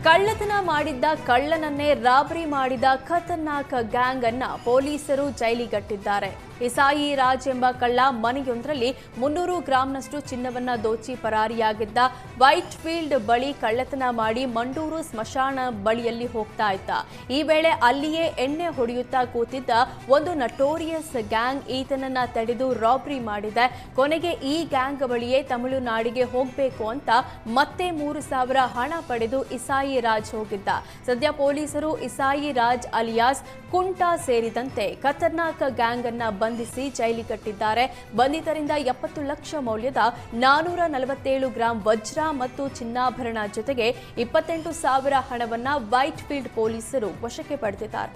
ಕಳ್ಳತನ ಮಾಡಿದ್ದ ಕಳ್ಳನನ್ನೇ ರಾಬರಿ ಮಾಡಿದ ಖತರ್ನಾಕ್ ಗ್ಯಾಂಗ್ ಅನ್ನ ಪೊಲೀಸರು ಜೈಲಿಗಟ್ಟಿದ್ದಾರೆ. ಇಸಾಯಿ ರಾಜ್ ಎಂಬ ಕಳ್ಳ ಮನೆಯೊಂದರಲ್ಲಿ 300 ಗ್ರಾಂನಷ್ಟು ಚಿನ್ನವನ್ನ ದೋಚಿ ಪರಾರಿಯಾಗಿದ್ದ. ವೈಟ್ ಫೀಲ್ಡ್ ಬಳಿ ಕಳ್ಳತನ ಮಾಡಿ ಮಂಡೂರು ಸ್ಮಶಾನ ಬಳಿಯಲ್ಲಿ ಹೋಗ್ತಾ ಇದ್ದ. ಈ ವೇಳೆ ಅಲ್ಲಿಯೇ ಎಣ್ಣೆ ಹೊಡೆಯುತ್ತಾ ಕೂತಿದ್ದ ಒಂದು ನಟೋರಿಯಸ್ ಗ್ಯಾಂಗ್ ಈತನನ್ನ ತಡೆದು ರಾಬರಿ ಮಾಡಿದೆ. ಕೊನೆಗೆ ಈ ಗ್ಯಾಂಗ್ ಬಳಿಯೇ ತಮಿಳುನಾಡಿಗೆ ಹೋಗಬೇಕು ಅಂತ ಮತ್ತೆ 3,000 ಹಣ ಪಡೆದು ಇಸಾಯಿ ರಾಜ್ ಹೋಗಿದ್ದ. ಸದ್ಯ ಪೊಲೀಸರು ಇಸಾಯಿ ರಾಜ್ ಅಲಿಯಾಸ್ ಕುಂಟಾ ಸೇರಿದಂತೆ ಖತರ್ನಾಕ್ ಗ್ಯಾಂಗ್ ಅನ್ನ ಬಂಧಿಸಿ ಜೈಲಿಗಟ್ಟಿದ್ದಾರೆ. ಬಂಧಿತರಿಂದ 70 ಲಕ್ಷ ಮೌಲ್ಯದ 447 ಗ್ರಾಂ ವಜ್ರ ಮತ್ತು ಚಿನ್ನಾಭರಣ ಜೊತೆಗೆ 28,000 ಹಣವನ್ನ ವೈಟ್ ಫೀಲ್ಡ್ ಪೊಲೀಸರು ವಶಕ್ಕೆ ಪಡೆದಿದ್ದಾರೆ.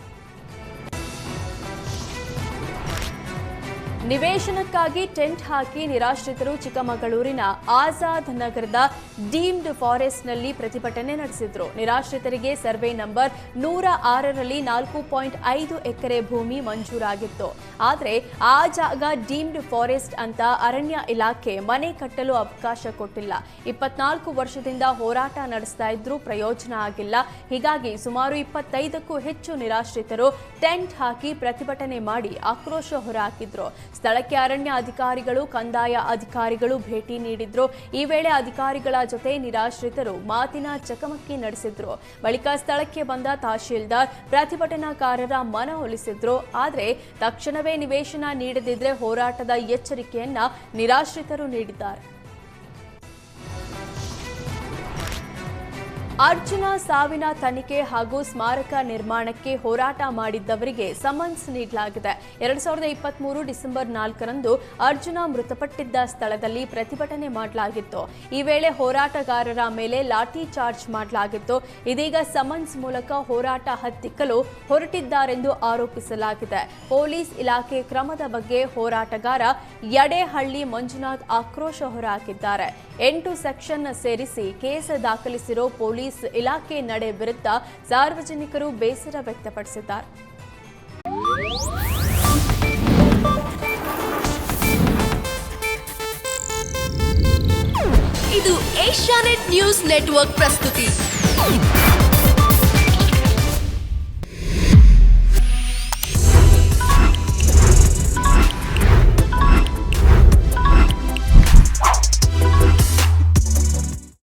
ನಿವೇಶನಕ್ಕಾಗಿ ಟೆಂಟ್ ಹಾಕಿ ನಿರಾಶ್ರಿತರು ಚಿಕ್ಕಮಗಳೂರಿನ ಆಜಾದ್ ನಗರದ ಡೀಮ್ಡ್ ಫಾರೆಸ್ಟ್ನಲ್ಲಿ ಪ್ರತಿಭಟನೆ ನಡೆಸಿದ್ರು. ನಿರಾಶ್ರಿತರಿಗೆ ಸರ್ವೆ ನಂಬರ್ 106ರಲ್ಲಿ 4.5 ಎಕರೆ ಭೂಮಿ ಮಂಜೂರಾಗಿತ್ತು. ಆದರೆ ಆ ಜಾಗ ಡೀಮ್ಡ್ ಫಾರೆಸ್ಟ್ ಅಂತ ಅರಣ್ಯ ಇಲಾಖೆ ಮನೆ ಕಟ್ಟಲು ಅವಕಾಶ ಕೊಟ್ಟಿಲ್ಲ. 24 ವರ್ಷದಿಂದ ಹೋರಾಟ ನಡೆಸ್ತಾ ಇದ್ರೂ ಪ್ರಯೋಜನ ಆಗಿಲ್ಲ. ಹೀಗಾಗಿ ಸುಮಾರು 25ಕ್ಕೂ ಹೆಚ್ಚು ನಿರಾಶ್ರಿತರು ಟೆಂಟ್ ಹಾಕಿ ಪ್ರತಿಭಟನೆ ಮಾಡಿ ಆಕ್ರೋಶ ಹೊರಹಾಕಿದ್ರು. ಸ್ಥಳಕ್ಕೆ ಅರಣ್ಯ ಅಧಿಕಾರಿಗಳು, ಕಂದಾಯ ಅಧಿಕಾರಿಗಳು ಭೇಟಿ ನೀಡಿದ್ರು. ಈ ವೇಳೆ ಅಧಿಕಾರಿಗಳ ಜೊತೆ ನಿರಾಶ್ರಿತರು ಮಾತಿನ ಚಕಮಕಿ ನಡೆಸಿದ್ರು. ಬಳಿಕ ಸ್ಥಳಕ್ಕೆ ಬಂದ ತಹಶೀಲ್ದಾರ್ ಪ್ರತಿಭಟನಾಕಾರರ ಮನವೊಲಿಸಿದ್ರು. ಆದರೆ ತಕ್ಷಣವೇ ನಿವೇಶನ ನೀಡದಿದ್ರೆ ಹೋರಾಟದ ಎಚ್ಚರಿಕೆಯನ್ನ ನಿರಾಶ್ರಿತರು ನೀಡಿದ್ದಾರೆ. ಅರ್ಜುನ ಸಾವಿನ ತನಿಖೆ ಹಾಗೂ ಸ್ಮಾರಕ ನಿರ್ಮಾಣಕ್ಕೆ ಹೋರಾಟ ಮಾಡಿದ್ದವರಿಗೆ ಸಮನ್ಸ್ ನೀಡಲಾಗಿದೆ. 2023 ಡಿಸೆಂಬರ್ 4ರಂದು ಅರ್ಜುನ ಮೃತಪಟ್ಟಿದ್ದ ಸ್ಥಳದಲ್ಲಿ ಪ್ರತಿಭಟನೆ ಮಾಡಲಾಗಿತ್ತು. ಈ ವೇಳೆ ಹೋರಾಟಗಾರರ ಮೇಲೆ ಲಾಠಿ ಚಾರ್ಜ್ ಮಾಡಲಾಗಿತ್ತು. ಇದೀಗ ಸಮನ್ಸ್ ಮೂಲಕ ಹೋರಾಟ ಹತ್ತಿಕ್ಕಲು ಹೊರಟಿದ್ದಾರೆಂದು ಆರೋಪಿಸಲಾಗಿದೆ. ಪೊಲೀಸ್ ಇಲಾಖೆ ಕ್ರಮದ ಬಗ್ಗೆ ಹೋರಾಟಗಾರ ಯಡೇಹಳ್ಳಿ ಮಂಜುನಾಥ್ ಆಕ್ರೋಶ ಹೊರಹಾಕಿದ್ದಾರೆ. 8 ಸೆಕ್ಷನ್ ಸೇರಿಸಿ ಕೇಸ್ ದಾಖಲಿಸಿರೋ ಪೊಲೀಸ್ ಇಲಾಖೆ ನಡೆ ವಿರುದ್ಧ ಸಾರ್ವಜನಿಕರು ಬೇಸರ ವ್ಯಕ್ತಪಡಿಸಿದ್ದಾರೆ. ಇದು ಏಷ್ಯಾನೆಟ್ ನ್ಯೂಸ್ ನೆಟ್ವರ್ಕ್ ಪ್ರಸ್ತುತಿ.